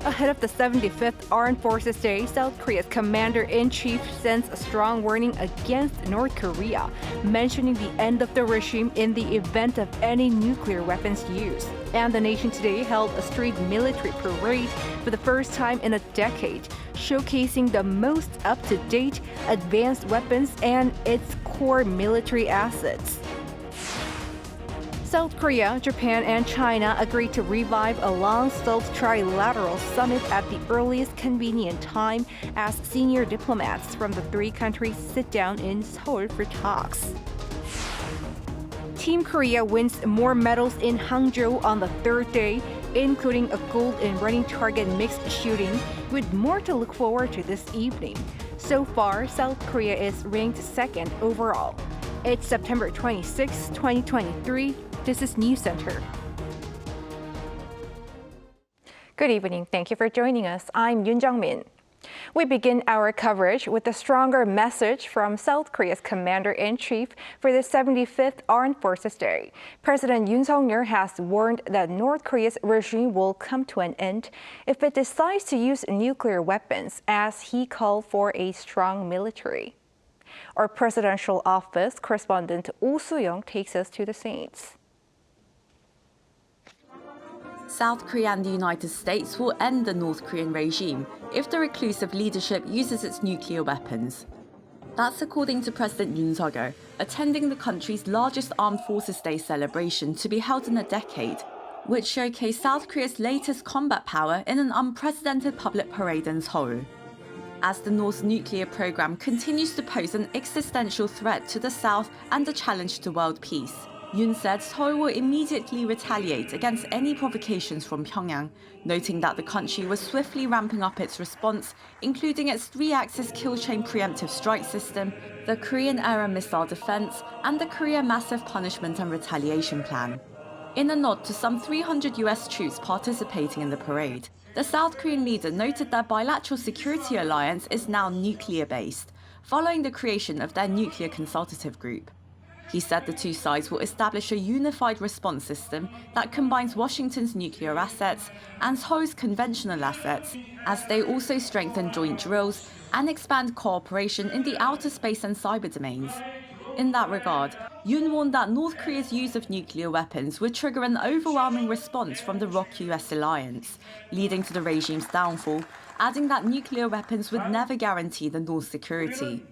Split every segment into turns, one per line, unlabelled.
Ahead of the 75th Armed Forces Day, South Korea's commander-in-chief sends a strong warning against North Korea, mentioning the end of the regime in the event of any nuclear weapons use. And the nation today held a street military parade for the first time in a decade, showcasing the most up-to-date advanced weapons and its core military assets. South Korea, Japan, and China agreed to revive a long-stalled trilateral summit at the earliest convenient time as senior diplomats from the three countries sit down in Seoul for talks. Team Korea wins more medals in Hangzhou on the third day, including a gold in running target mixed shooting, with more to look forward to this evening. So far, South Korea is ranked second overall. It's September 26, 2023. This is News Center. Good evening. Thank you for joining us. I'm Yoon Jung-min. We begin our coverage with a stronger message from South Korea's commander-in-chief for the 75th Armed Forces Day. President Yoon Suk-yeol has warned that North Korea's regime will come to an end if it decides to use nuclear weapons, as he called for a strong military. Our presidential office correspondent Oh Soo-young takes us to the scenes.
South Korea and the United States will end the North Korean regime if the reclusive leadership uses its nuclear weapons. That's according to President Yoon Suk-yeol, attending the country's largest Armed Forces Day celebration to be held in a decade, which showcased South Korea's latest combat power in an unprecedented public parade in Seoul. As the North's nuclear program continues to pose an existential threat to the South and a challenge to world peace, Yoon said Seoul will immediately retaliate against any provocations from Pyongyang, noting that the country was swiftly ramping up its response, including its three-axis kill-chain preemptive strike system, the Korean-era missile defense, and the Korea Massive Punishment and Retaliation Plan. In a nod to some 300 US troops participating in the parade, the South Korean leader noted their bilateral security alliance is now nuclear-based, following the creation of their nuclear consultative group. He said the two sides will establish a unified response system that combines Washington's nuclear assets and Seoul's conventional assets, as they also strengthen joint drills and expand cooperation in the outer space and cyber domains. In that regard, Yoon warned that North Korea's use of nuclear weapons would trigger an overwhelming response from the ROK-US alliance, leading to the regime's downfall, adding that nuclear weapons would never guarantee the North's security.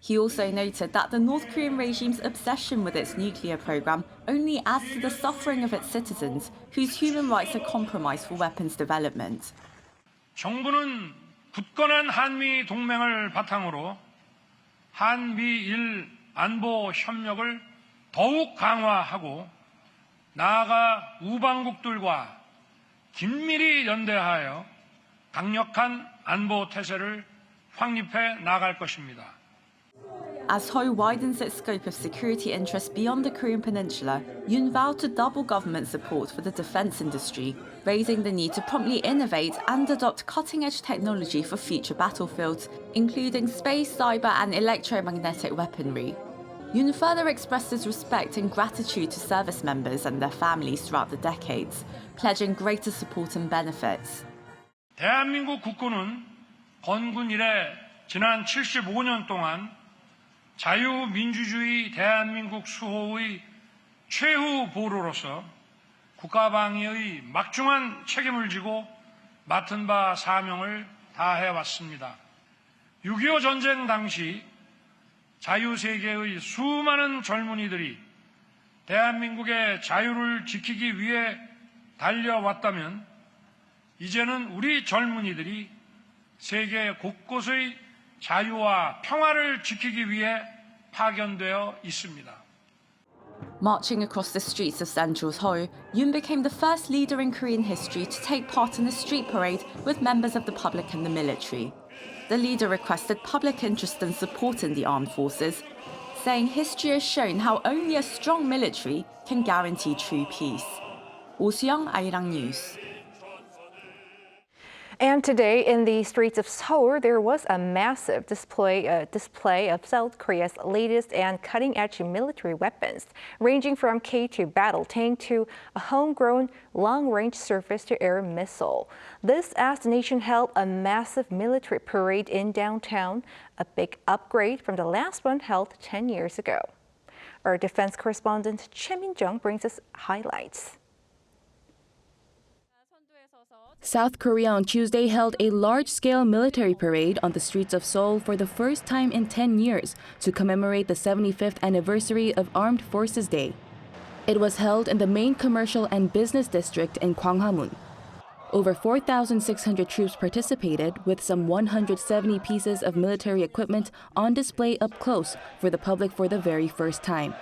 He also noted that the North Korean regime's obsession with its nuclear program only adds to the suffering of its citizens, whose human rights are compromised for weapons development.
정부는 굳건한 한미 동맹을 바탕으로 한미일 안보 협력을 더욱 강화하고 나아가 우방국들과 긴밀히 연대하여 강력한 안보 태세를 확립해 나갈 것입니다.
As Seoul widens its scope of security interests beyond the Korean peninsula, Yoon vowed to double government support for the defense industry, raising the need to promptly innovate and adopt cutting-edge technology for future battlefields, including space, cyber, and electromagnetic weaponry. Yoon further expressed his respect and gratitude to service members and their families throughout the decades, pledging greater support and benefits.
대한민국 국군은 건군 이래 지난 75년 동안 자유민주주의 대한민국 수호의 최후 보루로서 국가방위의 막중한 책임을 지고 맡은 바 사명을 다해왔습니다. 6.25 전쟁 당시 자유세계의 수많은 젊은이들이 대한민국의 자유를 지키기 위해 달려왔다면 이제는 우리 젊은이들이 세계 곳곳의 자유와 평화를 지키기 위해 파견되어 있습니다.
Marching across the streets of central Seoul, Yoon became the first leader in Korean history to take part in a street parade with members of the public and the military. The leader requested public interest and support in the armed forces, saying history has shown how only a strong military can guarantee true peace. Oh Soo-young, Arirang News.
And today in the streets of Seoul, there was a massive display of South Korea's latest and cutting-edge military weapons, ranging from K2 battle tank to a homegrown long-range surface-to-air missile. This as the nation held a massive military parade in downtown, a big upgrade from the last one held 10 years ago. Our defense correspondent Choi Min-jung brings us highlights.
South Korea on Tuesday held a large-scale military parade on the streets of Seoul for the first time in 10 years to commemorate the 75th anniversary of Armed Forces Day. It was held in the main commercial and business district in Gwanghwamun. Over 4,600 troops participated, with some 170 pieces of military equipment on display up close for the public for the very first time.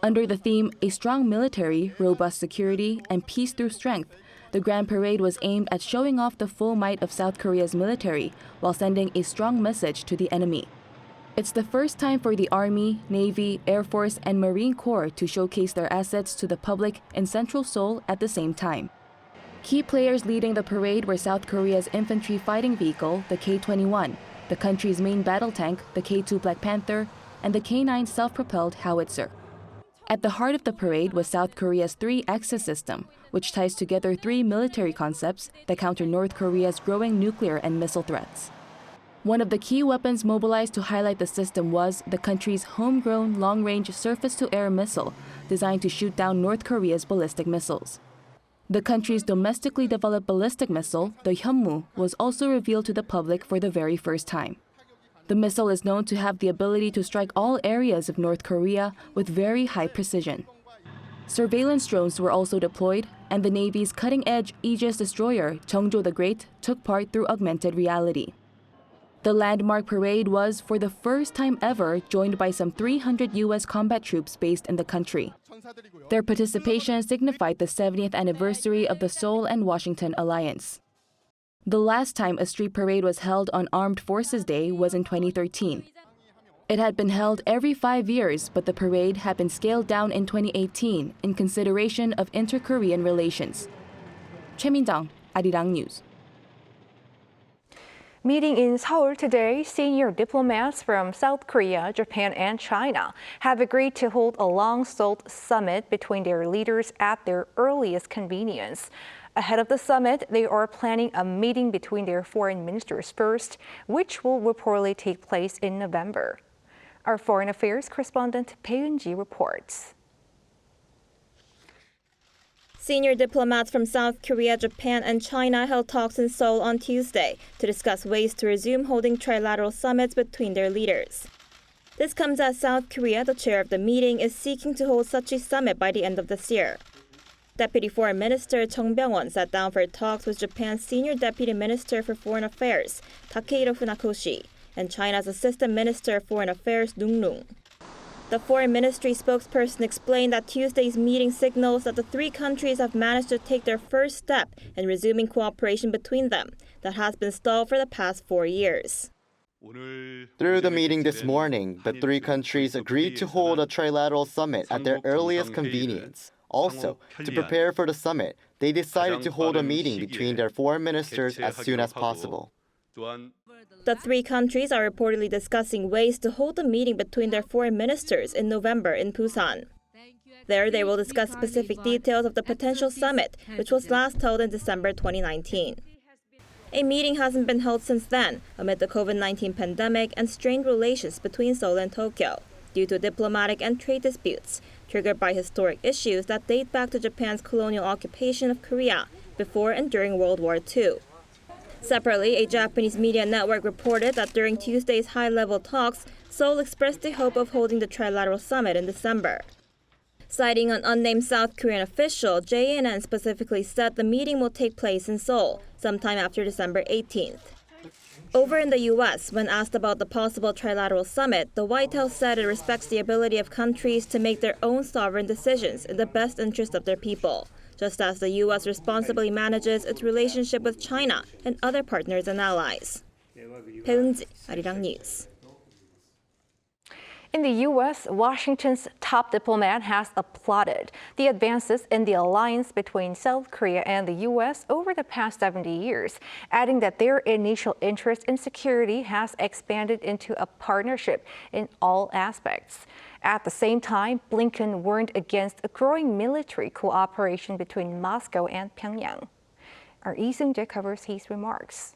Under the theme, A Strong Military, Robust Security, and Peace Through Strength, the Grand Parade was aimed at showing off the full might of South Korea's military while sending a strong message to the enemy. It's the first time for the Army, Navy, Air Force, and Marine Corps to showcase their assets to the public in central Seoul at the same time. Key players leading the parade were South Korea's infantry fighting vehicle, the K-21, the country's main battle tank, the K-2 Black Panther, and the K-9 self-propelled howitzer. At the heart of the parade was South Korea's three-axis system, which ties together three military concepts that counter North Korea's growing nuclear and missile threats. One of the key weapons mobilized to highlight the system was the country's homegrown long-range surface-to-air missile, designed to shoot down North Korea's ballistic missiles. The country's domestically developed ballistic missile, the Hyunmoo, was also revealed to the public for the very first time. The missile is known to have the ability to strike all areas of North Korea with very high precision. Surveillance drones were also deployed, and the Navy's cutting-edge Aegis destroyer, Cheongjo the Great, took part through augmented reality. The landmark parade was, for the first time ever, joined by some 300 U.S. combat troops based in the country. Their participation signified the 70th anniversary of the Seoul and Washington alliance. The last time a street parade was held on Armed Forces Day was in 2013. It had been held every 5 years, but the parade had been scaled down in 2018 in consideration of inter-Korean relations. Choi Min-jung, Arirang News.
Meeting in Seoul today, senior diplomats from South Korea, Japan, and China have agreed to hold a long-stalled summit between their leaders at their earliest convenience. Ahead of the summit, they are planning a meeting between their foreign ministers first, which will reportedly take place in November. Our foreign affairs correspondent Bae Eun-ji reports.
Senior diplomats from South Korea, Japan, and China held talks in Seoul on Tuesday to discuss ways to resume holding trilateral summits between their leaders. This comes as South Korea, the chair of the meeting, is seeking to hold such a summit by the end of this year. Deputy Foreign Minister Chung Byung-won sat down for talks with Japan's Senior Deputy Minister for Foreign Affairs, Takehiro Funakoshi, and China's Assistant Minister of Foreign Affairs, Dong Lung. The Foreign Ministry spokesperson explained that Tuesday's meeting signals that the three countries have managed to take their first step in resuming cooperation between them that has been stalled for the past 4 years.
Through the meeting this morning, the three countries agreed to hold a trilateral summit at their earliest convenience. Also, to prepare for the summit, they decided to hold a meeting between their foreign ministers as soon as possible.
The three countries are reportedly discussing ways to hold a meeting between their foreign ministers in November in Busan. There, they will discuss specific details of the potential summit, which was last held in December 2019. A meeting hasn't been held since then, amid the COVID-19 pandemic and strained relations between Seoul and Tokyo, due to diplomatic and trade disputes, triggered by historic issues that date back to Japan's colonial occupation of Korea before and during World War II. Separately, a Japanese media network reported that during Tuesday's high-level talks, Seoul expressed the hope of holding the trilateral summit in December. Citing an unnamed South Korean official, JNN specifically said the meeting will take place in Seoul sometime after December 18th. Over in the U.S., when asked about the possible trilateral summit, the White House said it respects the ability of countries to make their own sovereign decisions in the best interest of their people, just as the U.S. responsibly manages its relationship with China and other partners and allies. Bae Eun-ji, Arirang News.
In the U.S., Washington's top diplomat has applauded the advances in the alliance between South Korea and the U.S. over the past 70 years, adding that their initial interest in security has expanded into a partnership in all aspects. At the same time, Blinken warned against a growing military cooperation between Moscow and Pyongyang. Our Lee Seung-jae covers his remarks.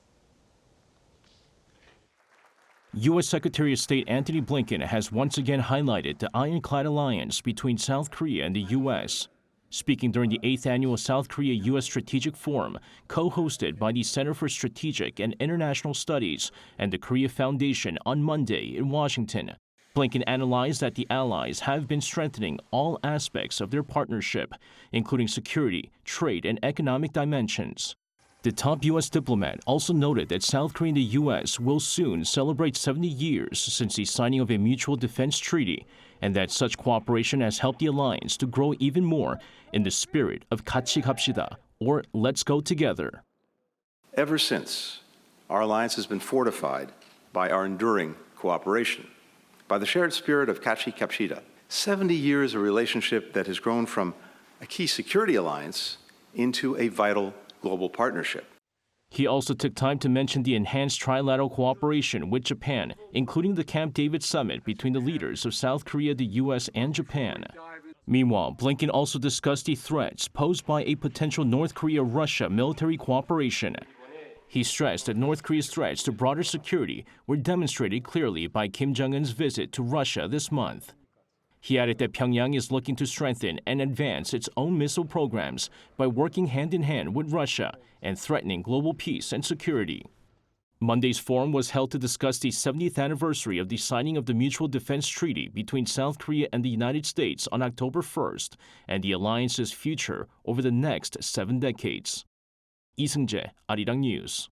U.S. Secretary of State Antony Blinken has once again highlighted the ironclad alliance between South Korea and the U.S. Speaking during the 8th Annual South Korea-U.S. Strategic Forum, co-hosted by the Center for Strategic and International Studies and the Korea Foundation on Monday in Washington, Blinken analyzed that the allies have been strengthening all aspects of their partnership, including security, trade, and economic dimensions. The top U.S. diplomat also noted that South Korea and the U.S. will soon celebrate 70 years since the signing of a mutual defense treaty, and that such cooperation has helped the alliance to grow even more in the spirit of 같이 갑시다, or let's go together.
Ever since, our alliance has been fortified by our enduring cooperation, by the shared spirit of 같이 갑시다. 70 years of relationship that has grown from a key security alliance into a vital global partnership.
He also took time to mention the enhanced trilateral cooperation with Japan, including the Camp David summit between the leaders of South Korea, the U.S., and Japan. Meanwhile, Blinken also discussed the threats posed by a potential North Korea-Russia military cooperation. He stressed that North Korea's threats to broader security were demonstrated clearly by Kim Jong-un's visit to Russia this month. He added that Pyongyang is looking to strengthen and advance its own missile programs by working hand-in-hand with Russia and threatening global peace and security. Monday's forum was held to discuss the 70th anniversary of the signing of the Mutual Defense Treaty between South Korea and the United States on October 1st and the alliance's future over the next 7 decades. Lee Seung-jae, Arirang News.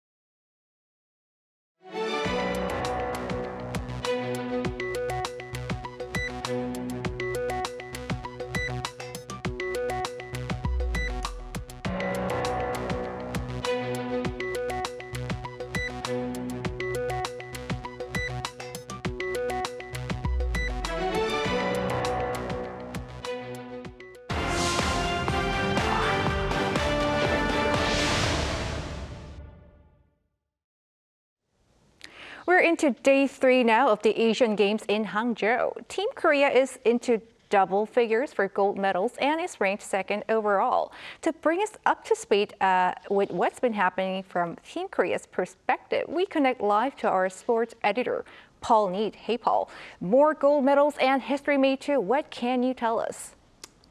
We're into day 3 now of the Asian Games in Hangzhou. Team Korea is into double figures for gold medals and is ranked 2nd overall. To bring us up to speed with what's been happening from Team Korea's perspective, we connect live to our sports editor, Paul Need. Hey, Paul. More gold medals and history made too. What can you tell us?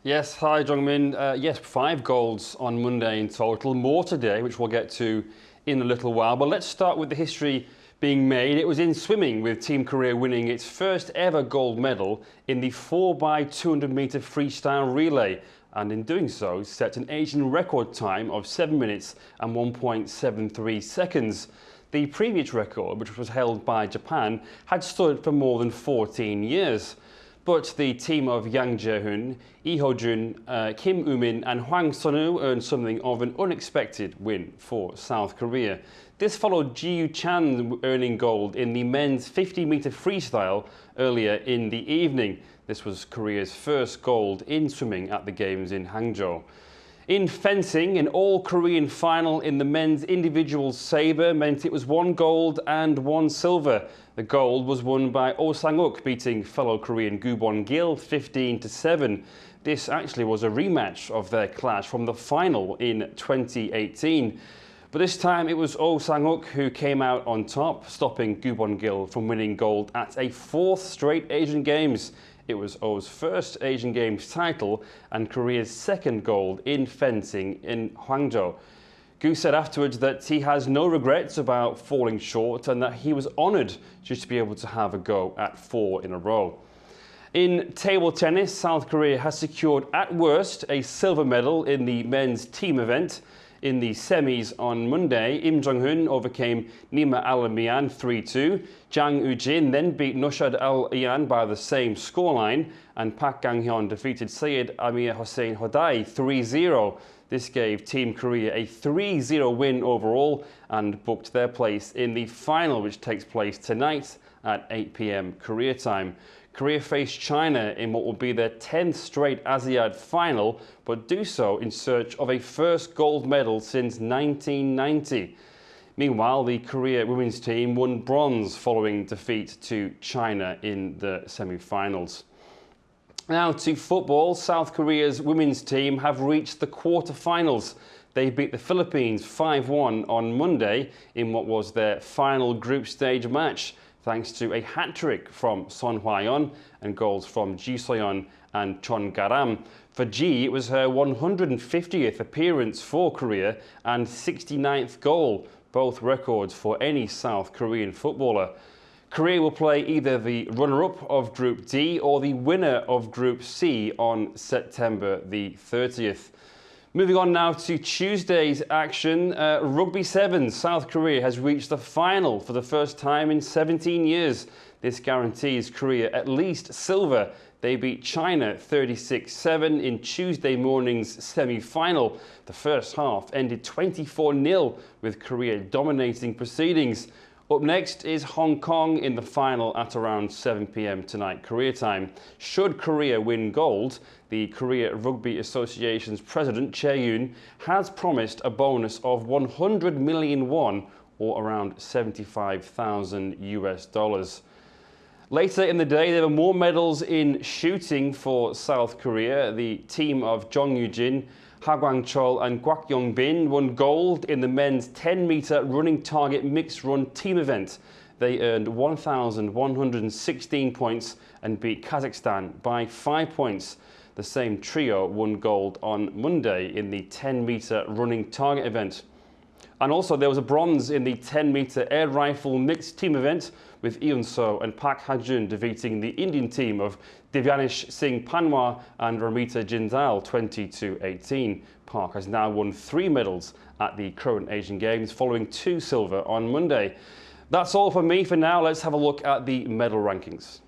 Yes, hi, Jongmin. Yes, 5 golds on Monday in total. More today, which we'll get to in a little while. But let's start with the history being made. It was in swimming, with Team Korea winning its first ever gold medal in the 4x200 meter freestyle relay, and in doing so set an Asian record time of 7 minutes and 1.73 seconds. The previous record, which was held by Japan, had stood for more than 14 years. But the team of Yang Jae-hoon, Lee Ho-jun, Kim Woo-min and Hwang Sun-woo earned something of an unexpected win for South Korea. This followed Ji Yu-chan earning gold in the men's 50-meter freestyle earlier in the evening. This was Korea's first gold in swimming at the Games in Hangzhou. In fencing, an all-Korean final in the men's individual sabre meant it was 1 gold and 1 silver. The gold was won by Oh Sang-uk, beating fellow Korean Gu Bon-gil 15-7. This actually was a rematch of their clash from the final in 2018. But this time it was Oh Sang-uk who came out on top, stopping Gu Bon-gil from winning gold at a 4th straight Asian Games. It was Oh's first Asian Games title and Korea's 2nd gold in fencing in Hangzhou. Gu said afterwards that he has no regrets about falling short and that he was honoured just to be able to have a go at 4 in a row. In table tennis, South Korea has secured at worst a silver medal in the men's team event. In the semis on Monday, Im Jong-hoon overcame Nima Al-Mian 3-2. Jang Woo-jin then beat Noshad Al-Ian by the same scoreline, and Park Kang-hyun defeated Syed Amir Hossein Hodai 3-0. This gave Team Korea a 3-0 win overall and booked their place in the final, which takes place tonight at 8 p.m. Korea time. Korea face China in what will be their 10th straight ASEAN final, but do so in search of a first gold medal since 1990. Meanwhile, the Korea women's team won bronze following defeat to China in the semi-finals. Now to football. South Korea's women's team have reached the quarter-finals. They beat the Philippines 5-1 on Monday in what was their final group stage match, thanks to a hat-trick from Son Hwa-yeon and goals from Ji So-yeon and Chon Garam. For Ji, it was her 150th appearance for Korea and 69th goal, both records for any South Korean footballer. Korea will play either the runner-up of Group D or the winner of Group C on September the 30th. Moving on now to Tuesday's action. Rugby Sevens, South Korea has reached the final for the first time in 17 years. This guarantees Korea at least silver. They beat China 36-7 in Tuesday morning's semi-final. The first half ended 24-0 with Korea dominating proceedings. Up next is Hong Kong in the final at around 7 p.m. tonight, Korea time. Should Korea win gold, the Korea Rugby Association's president, Chae-yoon, has promised a bonus of 100 million won, or around $75,000. Later in the day, there were more medals in shooting for South Korea. The team of Jung Yoo-jin, Ha Kwang-chol and Kwak Yong-bin won gold in the men's 10-meter running target mixed run team event. They earned 1,116 points and beat Kazakhstan by 5 points. The same trio won gold on Monday in the 10-meter running target event. And also there was a bronze in the 10-meter air rifle mixed team event, with Eun So and Park Ha-jun defeating the Indian team of Divyanesh Singh Panwar and Ramita Jindal 20-18. Park has now won 3 medals at the current Asian Games, following 2 silver on Monday. That's all from me for now. Let's have a look at the medal rankings.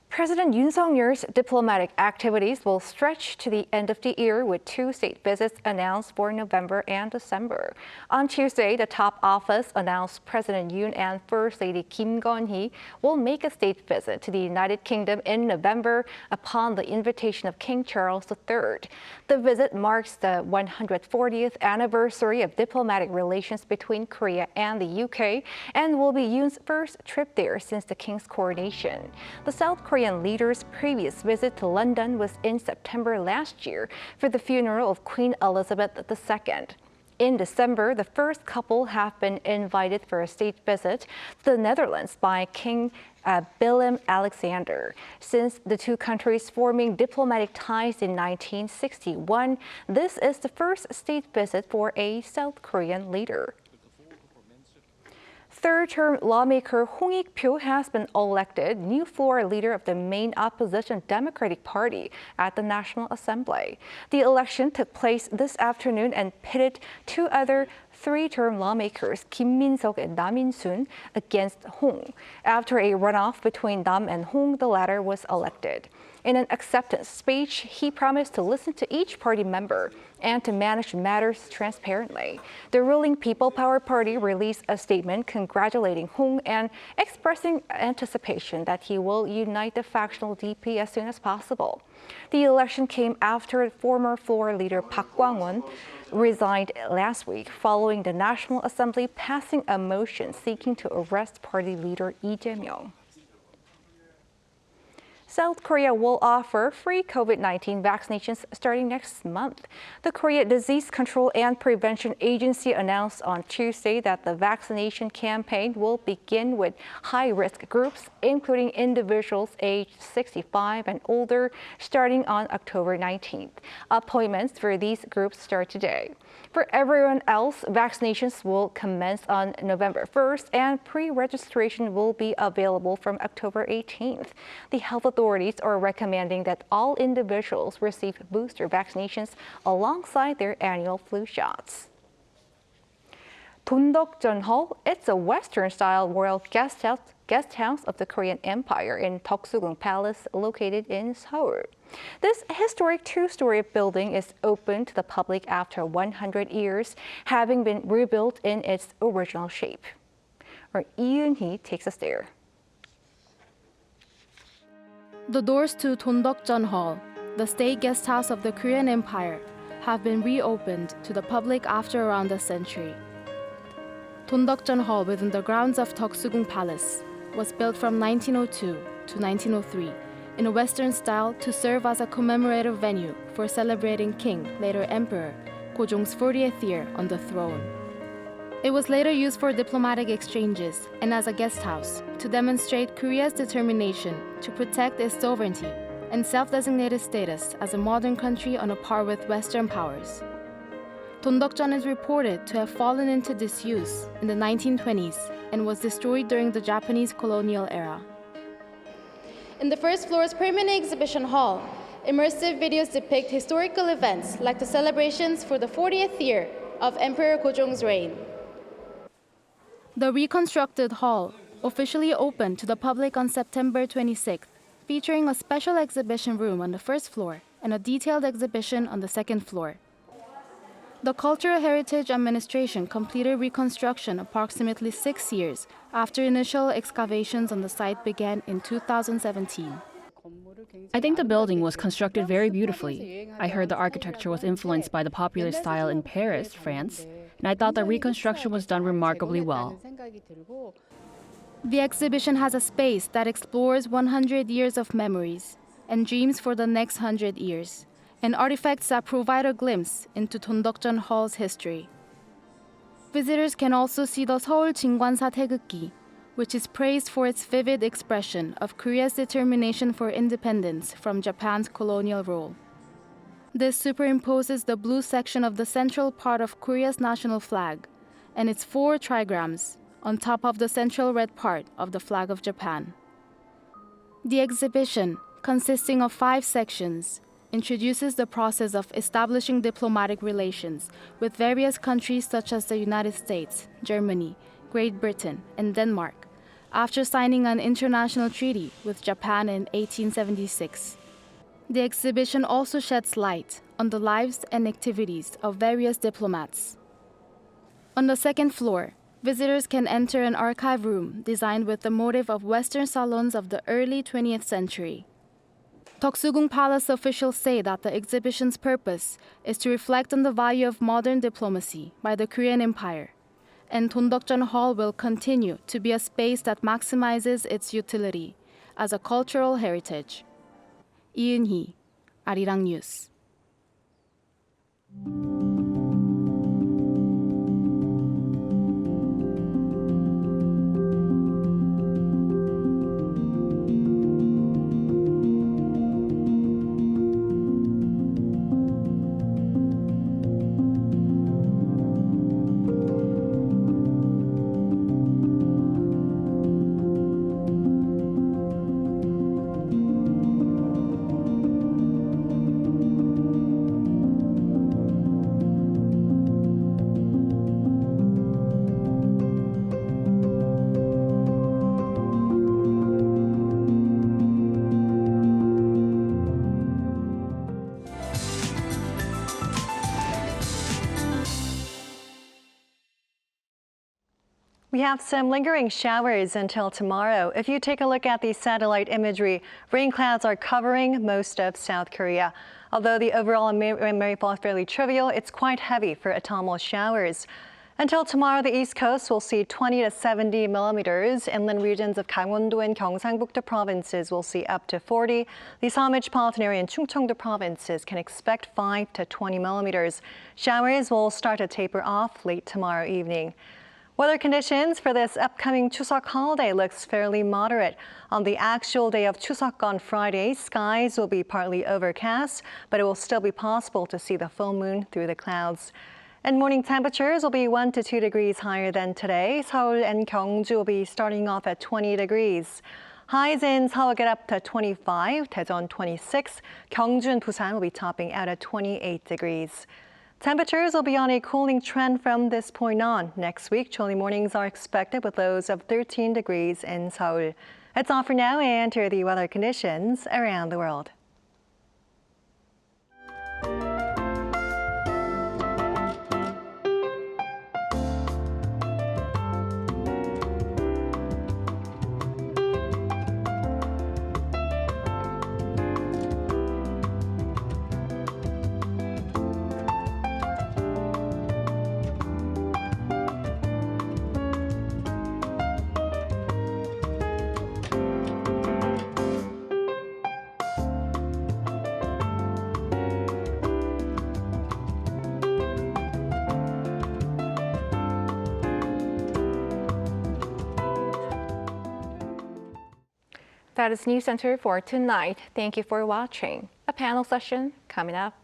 President Yoon Suk-yeol's diplomatic activities will stretch to the end of the year, with 2 state visits announced for November and December. On Tuesday, the top office announced President Yoon and First Lady Kim Gun-hee will make a state visit to the United Kingdom in November upon the invitation of King Charles III. The visit marks the 140th anniversary of diplomatic relations between Korea and the UK and will be Yoon's first trip there since the King's coronation. The South Korean leader's previous visit to London was in September last year for the funeral of Queen Elizabeth II. In December, the first couple have been invited for a state visit to the Netherlands by King Willem-Alexander. Since the two countries forming diplomatic ties in 1961, this is the first state visit for a South Korean leader. Third-term lawmaker Hong Ik-pyo has been elected new floor leader of the main opposition Democratic Party at the National Assembly. The election took place this afternoon and pitted 2 other 3-term lawmakers, Kim Min-seok and Nam In-soon, against Hong. After a runoff between Nam and Hong, the latter was elected. In an acceptance speech, he promised to listen to each party member and to manage matters transparently. The ruling People Power Party released a statement congratulating Hong and expressing anticipation that he will unite the factional DP as soon as possible. The election came after former floor leader Park Kwang-won resigned last week following the National Assembly passing a motion seeking to arrest party leader Lee Jae-myung. South Korea will offer free COVID-19 vaccinations starting next month. The Korea Disease Control and Prevention Agency announced on Tuesday that the vaccination campaign will begin with high-risk groups, including individuals aged 65 and older, starting on October 19th. Appointments for these groups start today. For everyone else, vaccinations will commence on November 1st, and pre-registration will be available from October 18th. The health authorities are recommending that all individuals receive booster vaccinations alongside their annual flu shots. Tundokjon Hall. It's a Western-style royal guest house of the Korean Empire in Toksugung Palace, located in Seoul. This historic two-story building is open to the public after 100 years, having been rebuilt in its original shape. Our Yoon takes us there.
The doors to Dondeokjeon Hall, the state guest house of the Korean Empire, have been reopened to the public after around a century. Tundokjon Hall within the grounds of Toksugung Palace was built from 1902 to 1903 in a Western style to serve as a commemorative venue for celebrating King, later Emperor, Gojong's 40th year on the throne. It was later used for diplomatic exchanges and as a guest house to demonstrate Korea's determination to protect its sovereignty and self-designated status as a modern country on a par with Western powers. Tundokjeon is reported to have fallen into disuse in the 1920s and was destroyed during the Japanese colonial era.
In the first floor's permanent exhibition hall, immersive videos depict historical events like the celebrations for the 40th year of Emperor Gojong's reign.
The reconstructed hall officially opened to the public on September 26th, featuring a special exhibition room on the first floor and a detailed exhibition on the second floor. The Cultural Heritage Administration completed reconstruction approximately 6 years after initial excavations on the site began in 2017.
I think the building was constructed very beautifully. I heard the architecture was influenced by the popular style in Paris, France, and I thought the reconstruction was done remarkably well.
The exhibition has a space that explores 100 years of memories and dreams for the next 100 years, and artifacts that provide a glimpse into Dondeokjeon Hall's history. Visitors can also see the Seoul Jingwansa 태극기, which is praised for its vivid expression of Korea's determination for independence from Japan's colonial rule. This superimposes the blue section of the central part of Korea's national flag and its 4 trigrams on top of the central red part of the flag of Japan. The exhibition, consisting of 5 sections, introduces the process of establishing diplomatic relations with various countries such as the United States, Germany, Great Britain, and Denmark, after signing an international treaty with Japan in 1876. The exhibition also sheds light on the lives and activities of various diplomats. On the second floor, visitors can enter an archive room designed with the motif of Western salons of the early 20th century. Toksugung Palace officials say that the exhibition's purpose is to reflect on the value of modern diplomacy by the Korean Empire, and Dondeokjeon Hall will continue to be a space that maximizes its utility as a cultural heritage. Yoon, Arirang News.
We have some lingering showers until tomorrow. If you take a look at the satellite imagery, rain clouds are covering most of South Korea. Although the overall rainfall is fairly trivial, it's quite heavy for autumnal showers. Until tomorrow, the East Coast will see 20 to 70 millimeters. Inland regions of Gangwon-do and Gyeongsang-buk-do provinces will see up to 40. The Seoul metropolitan area and Chungcheong-do provinces can expect 5 to 20 millimeters. Showers will start to taper off late tomorrow evening. Weather conditions for this upcoming Chuseok holiday looks fairly moderate. On the actual day of Chuseok on Friday, skies will be partly overcast, but it will still be possible to see the full moon through the clouds. And morning temperatures will be 1 to 2 degrees higher than today. Seoul and Gyeongju will be starting off at 20 degrees. Highs in Seoul get up to 25, Daejeon 26. Gyeongju and Busan will be topping out at 28 degrees. Temperatures will be on a cooling trend from this point on. Next week, chilly mornings are expected with lows of 13 degrees in Seoul. That's all for now, and here are the weather conditions around the world.
That is News Center for tonight. Thank you for watching. A panel session coming up.